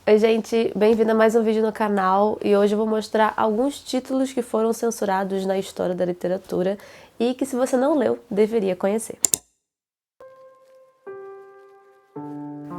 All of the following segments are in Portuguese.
Oi gente, bem-vindo a mais um vídeo no canal e hoje eu vou mostrar alguns títulos que foram censurados na história da literatura e que se você não leu, deveria conhecer.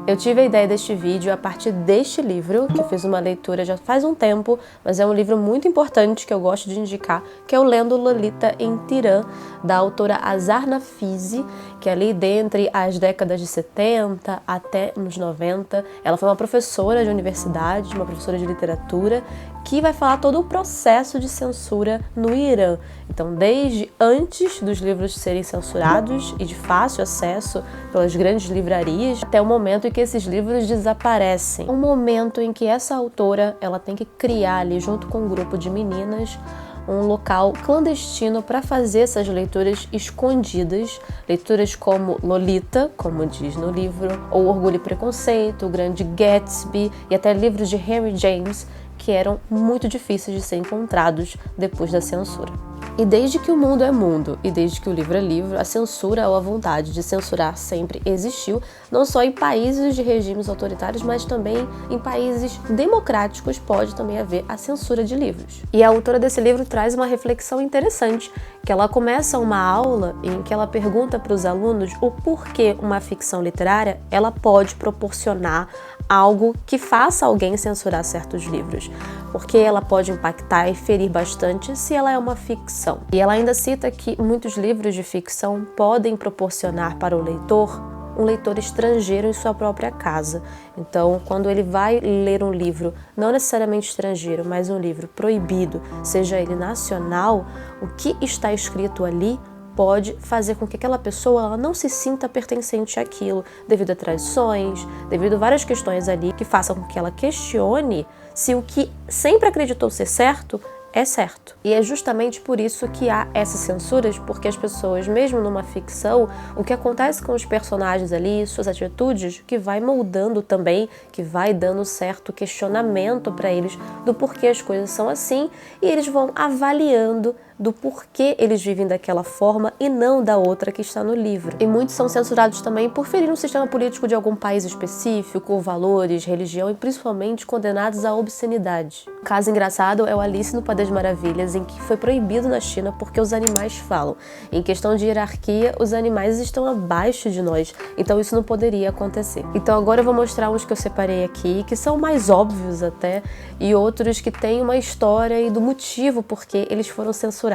Eu tive a ideia deste vídeo a partir deste livro, que eu fiz uma leitura já faz um tempo, mas é um livro muito importante que eu gosto de indicar, que é o Lendo Lolita em Tirã, da autora Azar Nafisi, que é ali dentre as décadas de 70 até nos 90. Ela foi uma professora de universidade, uma professora de literatura, que vai falar todo o processo de censura no Irã. Então, desde antes dos livros serem censurados e de fácil acesso pelas grandes livrarias, até o momento em que esses livros desaparecem. Um momento em que essa autora ela tem que criar ali, junto com um grupo de meninas, um local clandestino para fazer essas leituras escondidas, leituras como Lolita, como diz no livro, ou Orgulho e Preconceito, O Grande Gatsby e até livros de Henry James, que eram muito difíceis de ser encontrados depois da censura. E desde que o mundo é mundo e desde que o livro é livro, a censura ou a vontade de censurar sempre existiu, não só em países de regimes autoritários, mas também em países democráticos pode também haver a censura de livros. E a autora desse livro traz uma reflexão interessante, que ela começa uma aula em que ela pergunta para os alunos o porquê uma ficção literária ela pode proporcionar algo que faça alguém censurar certos livros, porque ela pode impactar e ferir bastante se ela é uma ficção. E ela ainda cita que muitos livros de ficção podem proporcionar para o leitor um leitor estrangeiro em sua própria casa. Então, quando ele vai ler um livro, não necessariamente estrangeiro, mas um livro proibido, seja ele nacional, o que está escrito ali pode fazer com que aquela pessoa ela não se sinta pertencente àquilo, devido a traições, devido a várias questões ali que façam com que ela questione se o que sempre acreditou ser certo é certo. E é justamente por isso que há essas censuras, porque as pessoas, mesmo numa ficção, o que acontece com os personagens ali, suas atitudes, que vai moldando também, que vai dando certo questionamento para eles do porquê as coisas são assim, e eles vão avaliando do porquê eles vivem daquela forma e não da outra que está no livro. E muitos são censurados também por ferir um sistema político de algum país específico, valores, religião e principalmente condenados à obscenidade. Um caso engraçado é o Alice no País das Maravilhas, em que foi proibido na China porque os animais falam. Em questão de hierarquia, os animais estão abaixo de nós, então isso não poderia acontecer. Então agora eu vou mostrar uns que eu separei aqui, que são mais óbvios até, e outros que têm uma história e do motivo por que eles foram censurados.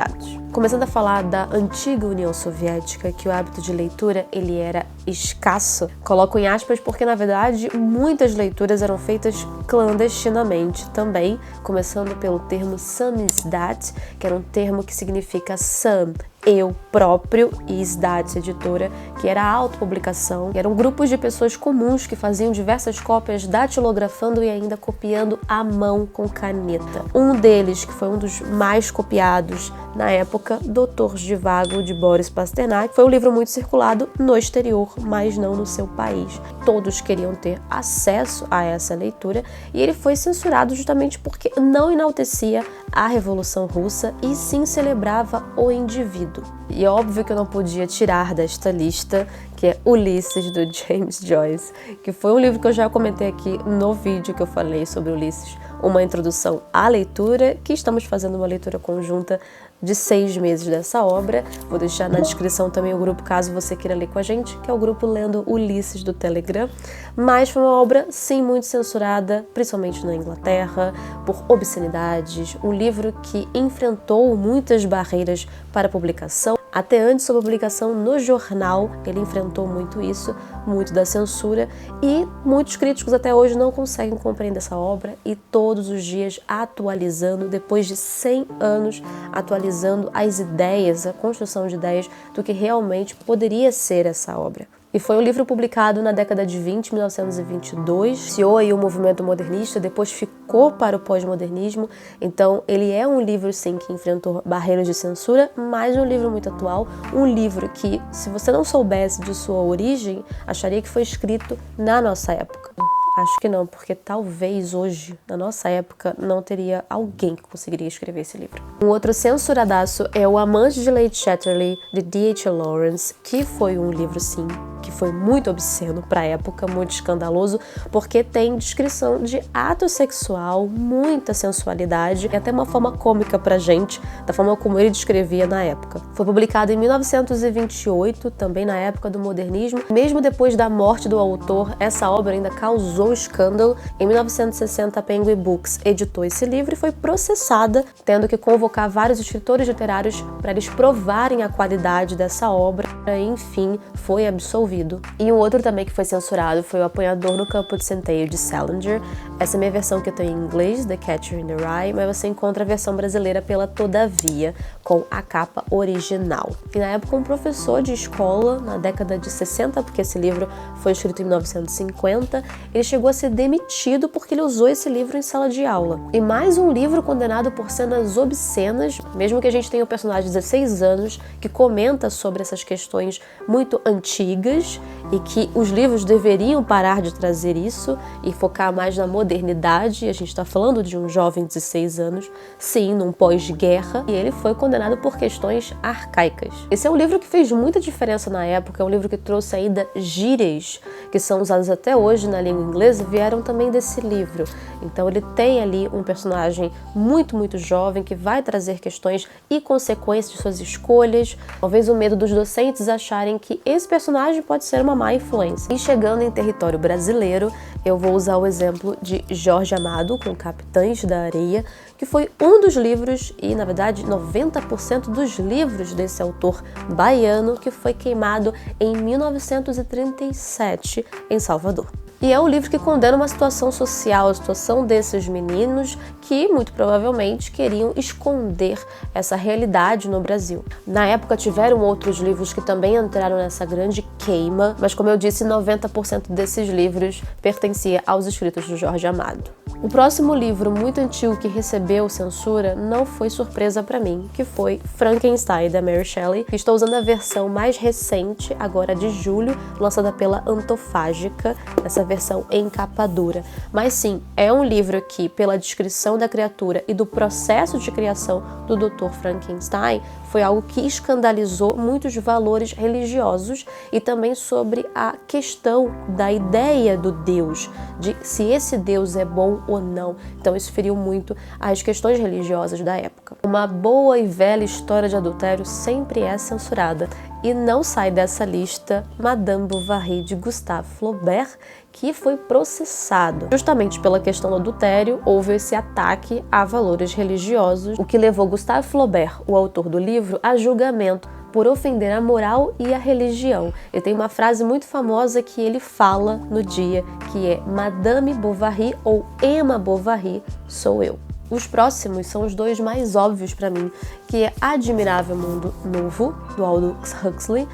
Começando a falar da antiga União Soviética, que o hábito de leitura ele era escasso, coloco em aspas porque na verdade muitas leituras eram feitas clandestinamente também, começando pelo termo samizdat, que era um termo que significa sam, eu próprio, e Izdat, editora, que era a autopublicação. Eram grupos de pessoas comuns que faziam diversas cópias datilografando e ainda copiando à mão com caneta. Um deles, que foi um dos mais copiados na época, Doutor Zhivago, de Boris Pasternak, foi um livro muito circulado no exterior, mas não no seu país. Todos queriam ter acesso a essa leitura e ele foi censurado justamente porque não enaltecia a Revolução Russa e sim celebrava o indivíduo. E é óbvio que eu não podia tirar desta lista, que é Ulisses, do James Joyce, que foi um livro que eu já comentei aqui no vídeo que eu falei sobre Ulisses, uma introdução à leitura, que estamos fazendo uma leitura conjunta de 6 meses dessa obra. Vou deixar na descrição também o grupo, caso você queira ler com a gente, que é o grupo Lendo Ulisses do Telegram. Mas foi uma obra, sim, muito censurada, principalmente na Inglaterra, por obscenidades, um livro que enfrentou muitas barreiras para publicação. Até antes da publicação no jornal, ele enfrentou muito isso, muito da censura, e muitos críticos até hoje não conseguem compreender essa obra e todos os dias atualizando, depois de 100 anos, atualizando as ideias, a construção de ideias do que realmente poderia ser essa obra. E foi um livro publicado na década de 20, 1922, iniciou aí o movimento modernista, depois ficou para o pós-modernismo, então ele é um livro sim que enfrentou barreiras de censura, mas um livro muito atual, um livro que, se você não soubesse de sua origem, acharia que foi escrito na nossa época. Acho que não, porque talvez hoje, na nossa época, não teria alguém que conseguiria escrever esse livro. Um outro censuradaço é O Amante de Lady Chatterley, de D.H. Lawrence, que foi um livro, sim, que foi muito obsceno para a época, muito escandaloso, porque tem descrição de ato sexual, muita sensualidade e até uma forma cômica pra gente, da forma como ele descrevia na época. Foi publicado em 1928, também na época do modernismo. Mesmo depois da morte do autor, essa obra ainda causou escândalo. Em 1960, a Penguin Books editou esse livro e foi processada, tendo que convocar vários escritores literários para eles provarem a qualidade dessa obra. Enfim, foi absolvido. E um outro também que foi censurado foi O Apanhador no Campo de Centeio, de Salinger. Essa é a minha versão que eu tenho em inglês, The Catcher in the Rye, mas você encontra a versão brasileira pela Todavia, com a capa original. E na época, um professor de escola, na década de 60, porque esse livro foi escrito em 1950, ele chegou a ser demitido porque ele usou esse livro em sala de aula. E mais um livro condenado por cenas obscenas, mesmo que a gente tenha o personagem de 16 anos, que comenta sobre essas questões muito antigas e que os livros deveriam parar de trazer isso e focar mais na modernidade. A gente está falando de um jovem de 16 anos, sim, num pós-guerra, e ele foi condenado por questões arcaicas. Esse é um livro que fez muita diferença na época, é um livro que trouxe ainda gírias que são usadas até hoje na língua inglesa, vieram também desse livro. Então ele tem ali um personagem muito, muito jovem que vai trazer questões e consequências de suas escolhas, talvez o medo dos docentes acharem que esse personagem pode ser uma má influência. E chegando em território brasileiro, eu vou usar o exemplo de Jorge Amado, com Capitães da Areia, que foi um dos livros, e na verdade 90% dos livros desse autor baiano, que foi queimado em 1937 em Salvador. E é um livro que condena uma situação social, a situação desses meninos que, muito provavelmente, queriam esconder essa realidade no Brasil. Na época, tiveram outros livros que também entraram nessa grande queima, mas, como eu disse, 90% desses livros pertencia aos escritos do Jorge Amado. O próximo livro muito antigo que recebeu censura não foi surpresa para mim, que foi Frankenstein, da Mary Shelley. Estou usando a versão mais recente, agora de julho, lançada pela Antofágica, essa versão em capa dura. Mas sim, é um livro que, pela descrição da criatura e do processo de criação do Dr. Frankenstein, foi algo que escandalizou muitos valores religiosos e também sobre a questão da ideia do Deus, de se esse Deus é bom ou não. Então isso feriu muito as questões religiosas da época. Uma boa e velha história de adultério sempre é censurada. E não sai dessa lista Madame Bovary, de Gustave Flaubert, que foi processado. Justamente pela questão do adultério, houve esse ataque a valores religiosos, o que levou Gustave Flaubert, o autor do livro, a julgamento por ofender a moral e a religião. E tem uma frase muito famosa que ele fala no dia, que é Madame Bovary ou Emma Bovary sou eu. Os próximos são os dois mais óbvios para mim, que é Admirável Mundo Novo, do Aldous Huxley,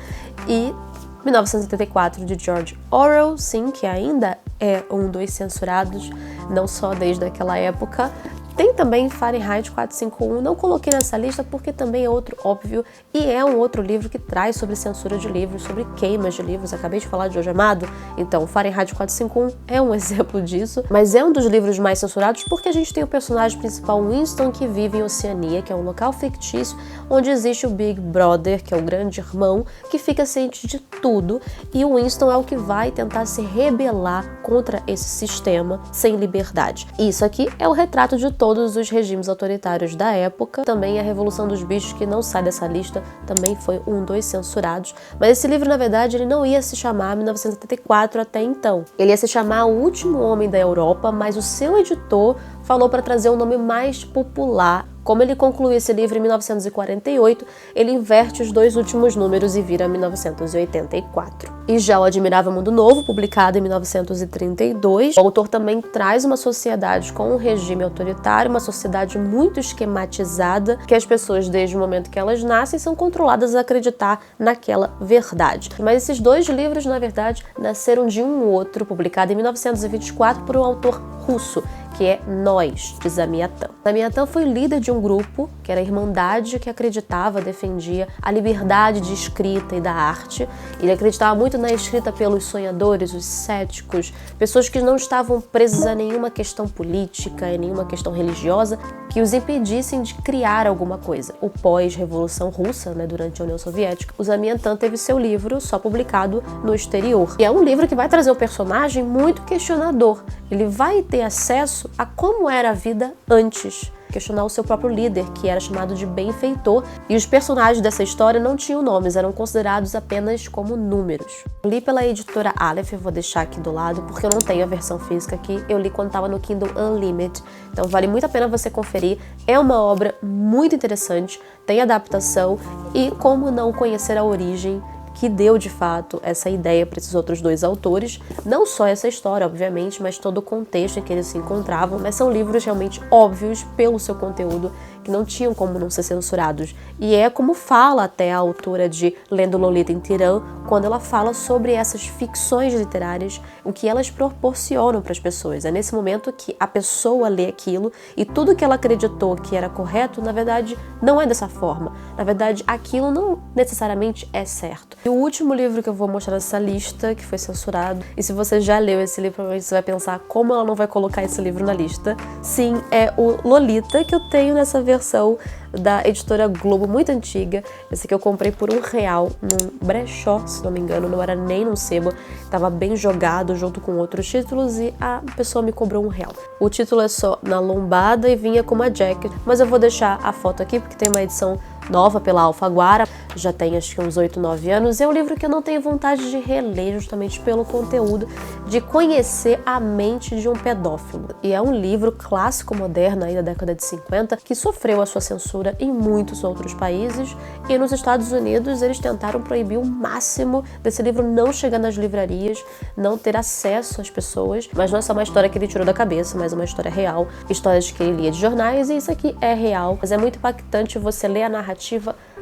e 1984, de George Orwell, sim, que ainda é um dos censurados, não só desde aquela época. Tem também Fahrenheit 451, não coloquei nessa lista porque também é outro óbvio e é um outro livro que traz sobre censura de livros, sobre queimas de livros. Acabei de falar de Jorge Amado, então Fahrenheit 451 é um exemplo disso, mas é um dos livros mais censurados porque a gente tem o personagem principal Winston, que vive em Oceania, que é um local fictício onde existe o Big Brother, que é o grande irmão, que fica ciente de tudo, e o Winston é o que vai tentar se rebelar contra esse sistema sem liberdade. Isso aqui é o retrato de todos os regimes autoritários da época. Também a Revolução dos Bichos, que não sai dessa lista, também foi um dos censurados. Mas esse livro, na verdade, ele não ia se chamar 1974 até então. Ele ia se chamar O Último Homem da Europa, mas o seu editor falou para trazer um nome mais popular. Como ele concluiu esse livro em 1948, ele inverte os dois últimos números e vira 1984. E já o Admirável Mundo Novo, publicado em 1932, o autor também traz uma sociedade com um regime autoritário, uma sociedade muito esquematizada, que as pessoas, desde o momento que elas nascem, são controladas a acreditar naquela verdade. Mas esses dois livros, na verdade, nasceram de um outro, publicado em 1924 por um autor russo, que é Nós, de Zamiatã. Zamiatã foi líder de um grupo, que era a Irmandade, que acreditava, defendia a liberdade de escrita e da arte. Ele acreditava muito na escrita pelos sonhadores, os céticos, pessoas que não estavam presas a nenhuma questão política e nenhuma questão religiosa que os impedissem de criar alguma coisa. O pós-revolução russa, durante a União Soviética, o Zamiatã teve seu livro só publicado no exterior. E é um livro que vai trazer um personagem muito questionador. Ele vai ter acesso a como era a vida antes, questionar o seu próprio líder, que era chamado de benfeitor, e os personagens dessa história não tinham nomes, eram considerados apenas como números. Eu li pela editora Aleph, eu vou deixar aqui do lado, porque eu não tenho a versão física aqui, eu li quando estava no Kindle Unlimited, então vale muito a pena você conferir. É uma obra muito interessante, tem adaptação, e como não conhecer a origem que deu de fato essa ideia para esses outros dois autores, não só essa história, obviamente, mas todo o contexto em que eles se encontravam, mas são livros realmente óbvios pelo seu conteúdo, que não tinham como não ser censurados. E é como fala até a autora de Lendo Lolita em Tirã, quando ela fala sobre essas ficções literárias, o que elas proporcionam para as pessoas. É nesse momento que a pessoa lê aquilo e tudo que ela acreditou que era correto, na verdade, não é dessa forma. Na verdade, aquilo não necessariamente é certo. E o último livro que eu vou mostrar nessa lista, que foi censurado, e se você já leu esse livro, provavelmente você vai pensar como ela não vai colocar esse livro na lista. Sim, é o Lolita, que eu tenho nessa versão da editora Globo, muito antiga. Esse aqui eu comprei por R$1 num brechó, se não me engano, não era nem num sebo, tava bem jogado junto com outros títulos e a pessoa me cobrou R$1. O título é só Na Lombada e vinha com uma jacket, mas eu vou deixar a foto aqui porque tem uma edição nova pela Alfaguara, já tem acho que uns 8, 9 anos, é um livro que eu não tenho vontade de reler justamente pelo conteúdo, de conhecer a mente de um pedófilo. E é um livro clássico moderno aí da década de 50 que sofreu a sua censura em muitos outros países, e nos Estados Unidos eles tentaram proibir o máximo desse livro não chegar nas livrarias, não ter acesso às pessoas, mas não é só uma história que ele tirou da cabeça, mas uma história real, histórias que ele lia de jornais, e isso aqui é real, mas é muito impactante você ler a narrativa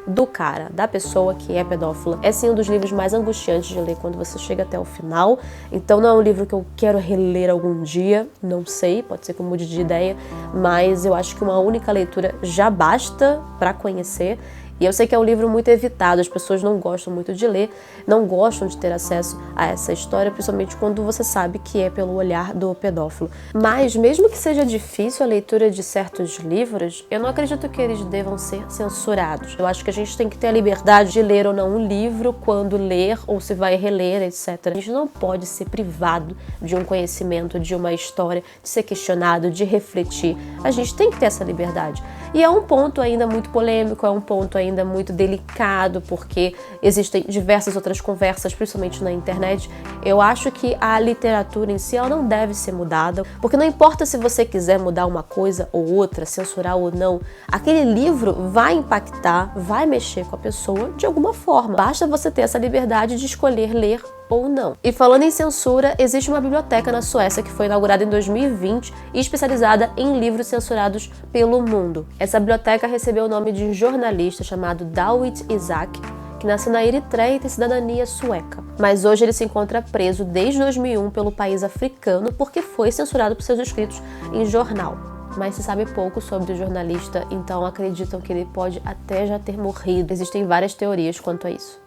do cara, da pessoa que é pedófila. É sim um dos livros mais angustiantes de ler quando você chega até o final, então não é um livro que eu quero reler algum dia, não sei, pode ser que eu mude de ideia, mas eu acho que uma única leitura já basta para conhecer. E eu sei que é um livro muito evitado, as pessoas não gostam muito de ler, não gostam de ter acesso a essa história, principalmente quando você sabe que é pelo olhar do pedófilo. Mas, mesmo que seja difícil a leitura de certos livros, eu não acredito que eles devam ser censurados. Eu acho que a gente tem que ter a liberdade de ler ou não um livro, quando ler, ou se vai reler, etc. A gente não pode ser privado de um conhecimento, de uma história, de ser questionado, de refletir. A gente tem que ter essa liberdade. E é um ponto ainda muito polêmico, é um ponto ainda muito delicado, porque existem diversas outras conversas, principalmente na internet. Eu acho que a literatura em si, ela não deve ser mudada, porque não importa se você quiser mudar uma coisa ou outra, censurar ou não, aquele livro vai impactar, vai mexer com a pessoa de alguma forma. Basta você ter essa liberdade de escolher ler ou não. E falando em censura, existe uma biblioteca na Suécia que foi inaugurada em 2020 e especializada em livros censurados pelo mundo. Essa biblioteca recebeu o nome de um jornalista chamado David Isaac, que nasceu na Eritreia e tem cidadania sueca. Mas hoje ele se encontra preso desde 2001 pelo país africano porque foi censurado por seus escritos em jornal. Mas se sabe pouco sobre o jornalista, então acreditam que ele pode até já ter morrido. Existem várias teorias quanto a isso.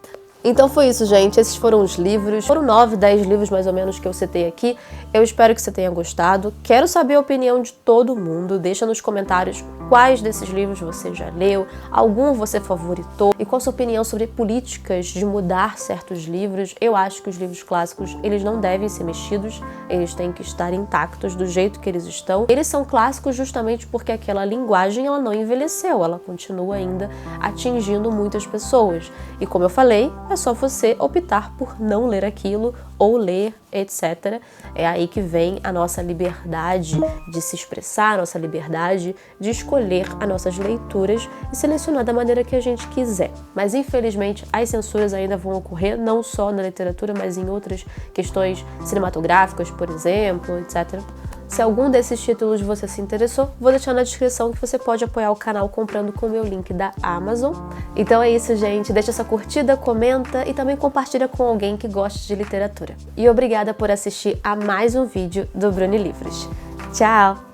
Então foi isso, gente. Esses foram os livros. Foram 9, 10 livros mais ou menos que eu citei aqui. Eu espero que você tenha gostado. Quero saber a opinião de todo mundo. Deixa nos comentários quais desses livros você já leu, algum você favoritou e qual a sua opinião sobre políticas de mudar certos livros. Eu acho que os livros clássicos, eles não devem ser mexidos. Eles têm que estar intactos do jeito que eles estão. Eles são clássicos justamente porque aquela linguagem, ela não envelheceu. Ela continua ainda atingindo muitas pessoas. E como eu falei, é só você optar por não ler aquilo ou ler, etc. É aí que vem a nossa liberdade de se expressar, a nossa liberdade de escolher as nossas leituras e selecionar da maneira que a gente quiser. Mas infelizmente as censuras ainda vão ocorrer, não só na literatura, mas em outras questões cinematográficas, por exemplo, etc. Se algum desses títulos você se interessou, vou deixar na descrição que você pode apoiar o canal comprando com o meu link da Amazon. Então é isso, gente. Deixa essa curtida, comenta e também compartilha com alguém que goste de literatura. E obrigada por assistir a mais um vídeo do Bruni Livros. Tchau!